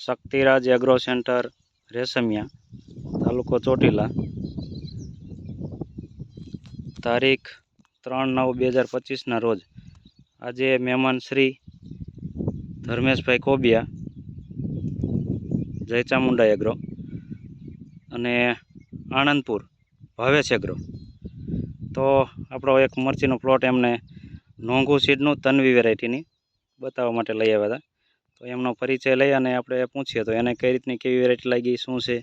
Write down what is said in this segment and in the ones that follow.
શક્તિરાજ agro centre Reshammiya, તાલુકો ચોટીલા, તારીખ 3/9/2025ના રોજ આજે મહેમાન શ્રી ધર્મેશભાઈ કોબિયા, જય ચામુંડા એગ્રો અને આણંદપુર ભાવેશ એગ્રો, તો આપણો એક મરચીનો પ્લોટ એમને નોંઘુ સીડનું તન્વી વેરાયટીની બતાવવા માટે લઈ આવ્યા હતા. તો એમનો પરિચય લઈ અને આપણે પૂછીએ તો એને કઈ રીતની કેવી વેરાયટી લાગી, શું છે,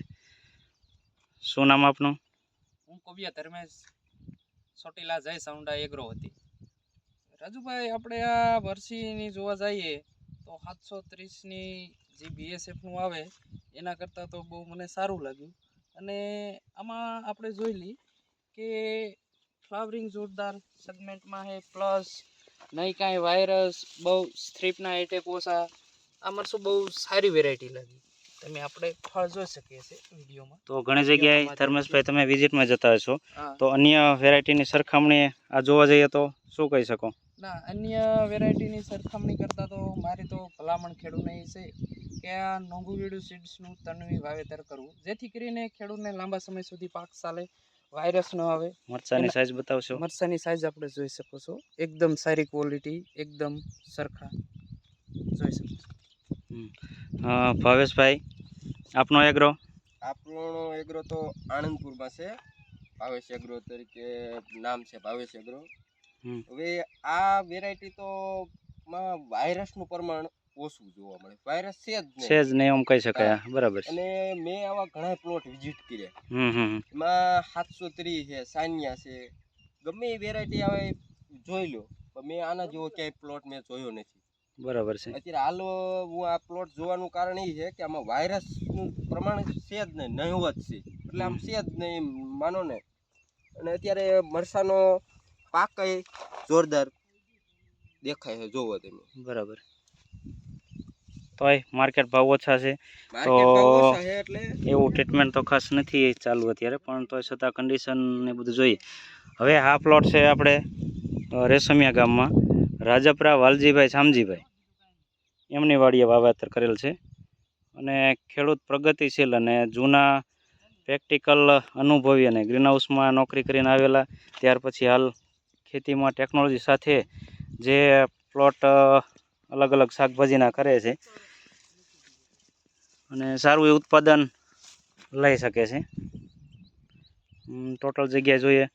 શું નામ આપનું? હું કોબિયા ધર્મેશ, ચોટીલા જય ચામુંડા એગ્રો હતી. રાજુભાઈ, આપણે આ વર્ષીની જોવા જઈએ તો 730ની જે BSFનું આવે એના કરતાં તો બહુ મને સારું લાગ્યું. અને આમાં આપણે જોઈ લઈએ કે ફ્લાવરિંગ જોરદાર સેગમેન્ટમાં છે, પ્લસ નહીં કાંઈ વાયરસ, બહુ સ્ટ્રીપના એટેક ઓછા. આ મરચું બહુ સારી વેરાયટી લાગી. તમે આપણે ફળ જોઈ શકીએ છીએ વિડીયોમાં. તો ઘણી જગ્યાએ ધર્મેશભાઈ તમે વિઝિટમાં જતા હશો, હા, તો અન્ય વેરાયટીની સરખામણીએ આ જોવા જઈએ તો શું કહી શકો? ના, અન્ય વેરાયટીની સરખામણી કરતાં તો મારી તો ભલામણ ખેડૂતને એ છે કે આ નોંઘુવીડુ સીડ્સનું તન્વી વાવેતર કરવું, જેથી કરીને ખેડૂતને લાંબા સમય સુધી પાક ચાલે, વાયરસ ન આવે. મરચાની સાઈઝ બતાવશો? મરચાની સાઈઝ આપણે જોઈ શકો છો, એકદમ સારી ક્વોલિટી, એકદમ સરખા જોઈ શકો છો. ભાવેશભાઈ, આપનો એગ્રો? આપણો એગ્રો તો આણંદપુરમાં છે, ભાવેશ એગ્રો તરીકે નામ છે, ભાવેશ એગ્રો. હવે આ વેરાયટી તો માં વાયરસનું પ્રમાણ ઓછું જોવા મળે, વાયરસ છે જ નહીં એમ કહી શકાય. બરાબર. અને મેં આવા ઘણા પ્લોટ વિઝિટ કર્યા, એમાં 730 છે, સાનિયા છે, ગમે એ વેરાયટી આવે જોઈ લો, પણ મેં આના જેવો ક્યાંય પ્લોટ મેં જોયો નથી. બરાબર છે. અત્યારે હાલ હું આ પ્લોટ જોવાનું કારણ એ છે કે આમાં વાયરસનું પ્રમાણ છે જ નહીં, નહિવત છે, એટલે આમ છે જ નહીં માનો ને. અને અત્યારે મરસાનો પાક જોરદાર દેખાય છે, જોવો તમે. બરાબર. તોય માર્કેટ ભાવ ઓછા છે, તો એટલે એવું ટ્રીટમેન્ટ તો ખાસ નથી ચાલુ અત્યારે, પણ તોય છતાં કન્ડિશન ને બધું જોઈએ. હવે આ પ્લોટ છે આપણે રેશમિયા ગામમાં રાજપરા વાલજીભાઈ શામજીભાઈ એમની વાડીએ વાવેતર કરેલ છે. અને ખેડૂત પ્રગતિશીલ અને જૂના પ્રેક્ટિકલ અનુભવી અને ગ્રીનહાઉસમાં નોકરી કરીને આવેલા, ત્યાર પછી હાલ ખેતીમાં ટેકનોલોજી સાથે જે પ્લોટ અલગ અલગ શાકભાજીના કરે છે અને સારું એવું ઉત્પાદન લઈ શકે છે. ટોટલ જગ્યાએ જોઈએ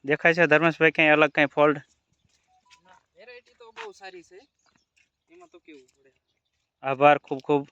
દેખાય છે ધર્મેશભાઈ ક્યાંય અલગ કાંઈ ફોલ્ટ? વેરાયટી તો બહુ સારી છે, એમાં તો કેવું પડે. આભાર, ખૂબ ખૂબ.